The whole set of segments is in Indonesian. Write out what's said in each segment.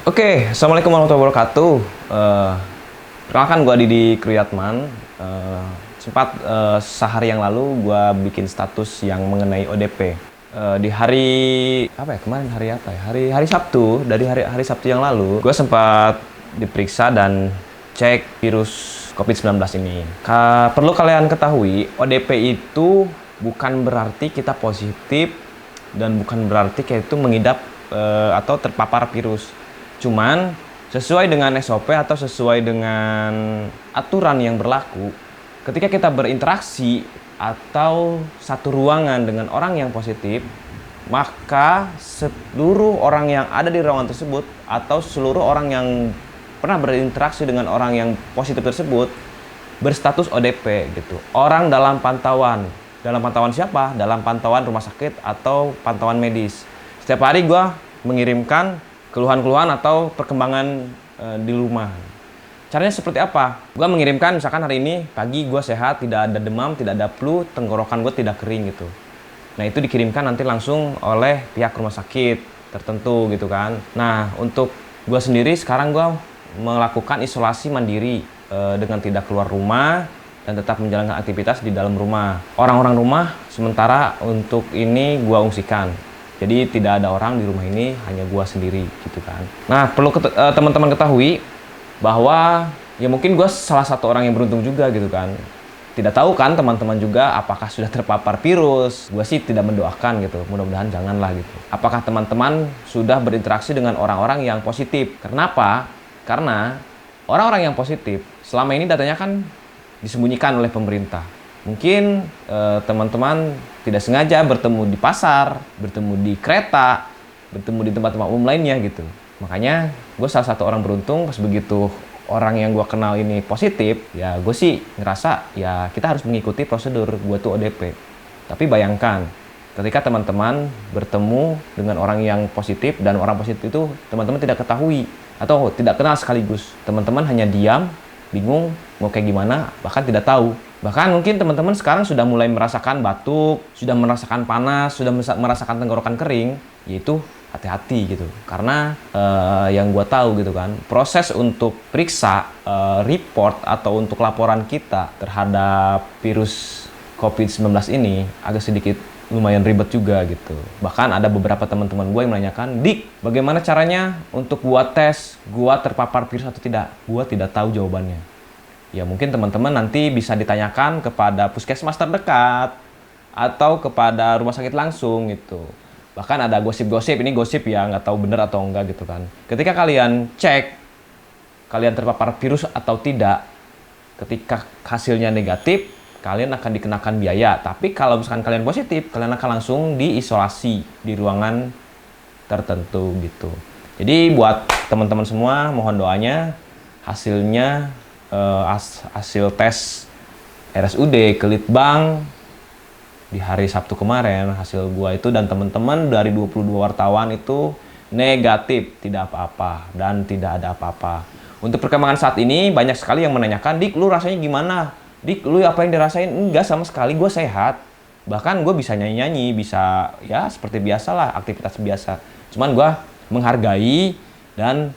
Oke, Assalamualaikum warahmatullahi wabarakatuh. Perkenalkan gue Didi Kriyatman. Sempat sehari yang lalu gue bikin status yang mengenai ODP. Di hari apa ya kemarin hari apa ya? Hari Sabtu. Dari hari Sabtu yang lalu, gue sempat diperiksa dan cek virus COVID-19 ini. Perlu kalian ketahui, ODP itu bukan berarti kita positif dan bukan berarti kita itu mengidap atau terpapar virus. Cuman sesuai dengan SOP atau sesuai dengan aturan yang berlaku, ketika kita berinteraksi atau satu ruangan dengan orang yang positif, maka seluruh orang yang ada di ruangan tersebut atau seluruh orang yang pernah berinteraksi dengan orang yang positif tersebut berstatus ODP gitu. Orang dalam pantauan. Dalam pantauan siapa? Dalam pantauan rumah sakit atau pantauan medis. Setiap hari gue mengirimkan keluhan-keluhan atau perkembangan di rumah. Caranya seperti apa? Gue mengirimkan misalkan hari ini pagi gue sehat, tidak ada demam, tidak ada flu, tenggorokan gue tidak kering gitu. Nah itu dikirimkan nanti langsung oleh pihak rumah sakit tertentu gitu kan. Nah untuk gue sendiri sekarang gue melakukan isolasi mandiri dengan tidak keluar rumah dan tetap menjalankan aktivitas di dalam rumah. Orang-orang rumah sementara untuk ini gue ungsikan. Jadi tidak ada orang di rumah ini, hanya gua sendiri gitu kan. Nah perlu teman-teman ketahui bahwa ya mungkin gua salah satu orang yang beruntung juga gitu kan. Tidak tahu kan teman-teman juga apakah sudah terpapar virus. Gua sih tidak mendoakan gitu, mudah-mudahan janganlah gitu. Apakah teman-teman sudah berinteraksi dengan orang-orang yang positif? Kenapa? Karena orang-orang yang positif selama ini datanya kan disembunyikan oleh pemerintah. Mungkin teman-teman tidak sengaja bertemu di pasar, bertemu di kereta, bertemu di tempat-tempat umum lainnya gitu. Makanya gue salah satu orang beruntung pas begitu orang yang gue kenal ini positif, ya gue sih ngerasa ya kita harus mengikuti prosedur gue tuh ODP. Tapi bayangkan ketika teman-teman bertemu dengan orang yang positif dan orang positif itu teman-teman tidak ketahui atau tidak kenal sekaligus. Teman-teman hanya diam, bingung mau kayak gimana, bahkan tidak tahu. Bahkan mungkin teman-teman sekarang sudah mulai merasakan batuk, sudah merasakan panas, sudah merasakan tenggorokan kering, yaitu hati-hati gitu. Karena yang gue tahu gitu kan, proses untuk periksa, report atau untuk laporan kita terhadap virus COVID-19 ini agak sedikit lumayan ribet juga gitu. Bahkan ada beberapa teman-teman gue yang menanyakan, Dik, bagaimana caranya untuk gue tes gue terpapar virus atau tidak? Gue tidak tahu jawabannya. Ya mungkin teman-teman nanti bisa ditanyakan kepada puskesmas terdekat atau kepada rumah sakit langsung gitu. Bahkan ada gosip-gosip, ini gosip ya, nggak tahu bener atau enggak gitu kan. Ketika kalian cek, kalian terpapar virus atau tidak, ketika hasilnya negatif, kalian akan dikenakan biaya. Tapi kalau misalkan kalian positif, kalian akan langsung diisolasi di ruangan tertentu gitu. Jadi buat teman-teman semua, mohon doanya hasilnya hasil tes RSUD ke Litbang di hari Sabtu kemarin, hasil gua itu dan teman-teman dari 22 wartawan itu negatif, tidak apa-apa dan tidak ada apa-apa. Untuk perkembangan saat ini banyak sekali yang menanyakan, Dik lu rasanya gimana? Dik lu apa yang dirasain? Enggak sama sekali, gue sehat. Bahkan gue bisa nyanyi-nyanyi, bisa ya seperti biasa lah, aktivitas biasa. Cuman gue menghargai dan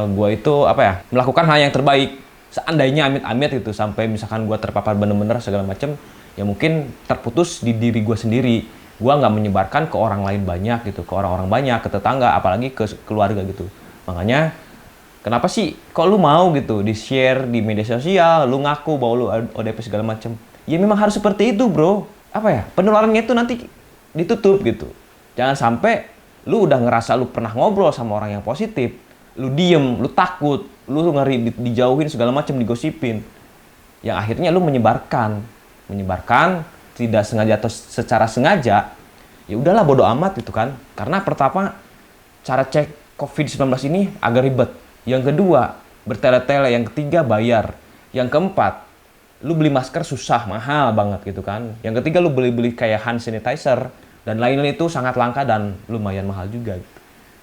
gue itu apa ya, melakukan hal yang terbaik. Seandainya amit-amit gitu sampai misalkan gue terpapar bener-bener segala macem, ya mungkin terputus di diri gue sendiri. Gue nggak menyebarkan ke orang lain banyak gitu, ke orang-orang banyak, ke tetangga, apalagi ke keluarga gitu. Makanya kenapa sih kok lu mau gitu di share di media sosial, lu ngaku bahwa lu ODP segala macem? Ya memang harus seperti itu bro. Apa ya, penularannya itu nanti ditutup gitu. Jangan sampai lu udah ngerasa lu pernah ngobrol sama orang yang positif, lu diem, lu takut, lu ngeri dijauhin segala macam, digosipin. Yang akhirnya lu menyebarkan tidak sengaja atau secara sengaja. Ya udahlah bodo amat gitu kan. Karena pertama cara cek COVID-19 ini agak ribet. Yang kedua, bertele-tele. Yang ketiga, bayar. Yang keempat, lu beli masker susah, mahal banget gitu kan. Yang ketiga, lu beli kayak hand sanitizer dan lain-lain itu sangat langka dan lumayan mahal juga gitu.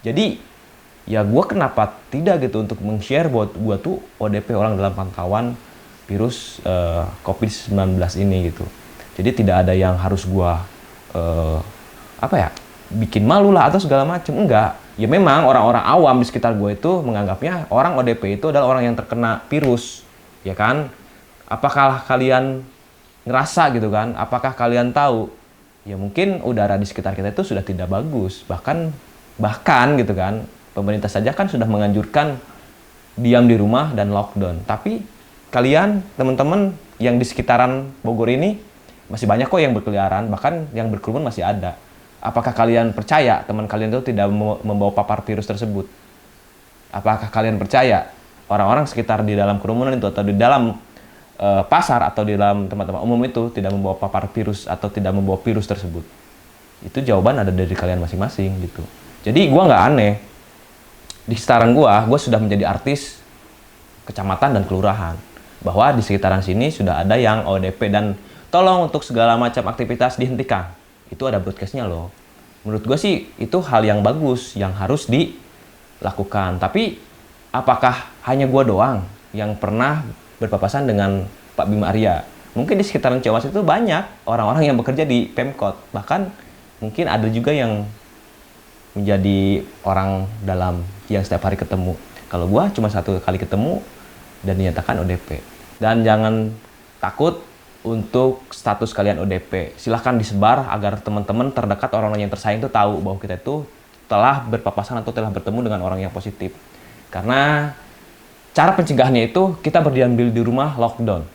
Jadi ya gue kenapa tidak gitu untuk meng-share buat gue tuh ODP orang dalam pantauan virus COVID-19 ini gitu. Jadi tidak ada yang harus gue apa ya, bikin malu lah atau segala macem, enggak. Ya memang orang-orang awam di sekitar gue itu menganggapnya orang ODP itu adalah orang yang terkena virus, ya kan? Apakah kalian ngerasa gitu kan? Apakah kalian tahu? Ya mungkin udara di sekitar kita itu sudah tidak bagus, bahkan gitu kan. Pemerintah saja kan sudah menganjurkan diam di rumah dan lockdown. Tapi kalian, teman-teman yang di sekitaran Bogor ini masih banyak kok yang berkeliaran, bahkan yang berkerumun masih ada. Apakah kalian percaya teman kalian itu tidak membawa papar virus tersebut? Apakah kalian percaya orang-orang sekitar di dalam kerumunan itu atau di dalam pasar atau di dalam tempat-tempat umum itu tidak membawa papar virus atau tidak membawa virus tersebut? Itu jawaban ada dari kalian masing-masing gitu. Jadi gue nggak aneh. Di sekitaran gue sudah menjadi artis kecamatan dan kelurahan. Bahwa di sekitaran sini sudah ada yang ODP dan tolong untuk segala macam aktivitas dihentikan. Itu ada broadcast-nya loh. Menurut gue sih itu hal yang bagus yang harus dilakukan. Tapi apakah hanya gue doang yang pernah berpapasan dengan Pak Bima Arya? Mungkin di sekitaran Ciawas itu banyak orang-orang yang bekerja di Pemkot. Bahkan mungkin ada juga yang menjadi orang dalam yang setiap hari ketemu. Kalau gue cuma 1 kali ketemu dan dinyatakan ODP. Dan jangan takut untuk status kalian ODP. Silahkan disebar agar teman-teman terdekat orang-orang yang tersayang itu tahu bahwa kita itu telah berpapasan atau telah bertemu dengan orang yang positif. Karena cara pencegahannya itu kita berdiam diri di rumah, lockdown.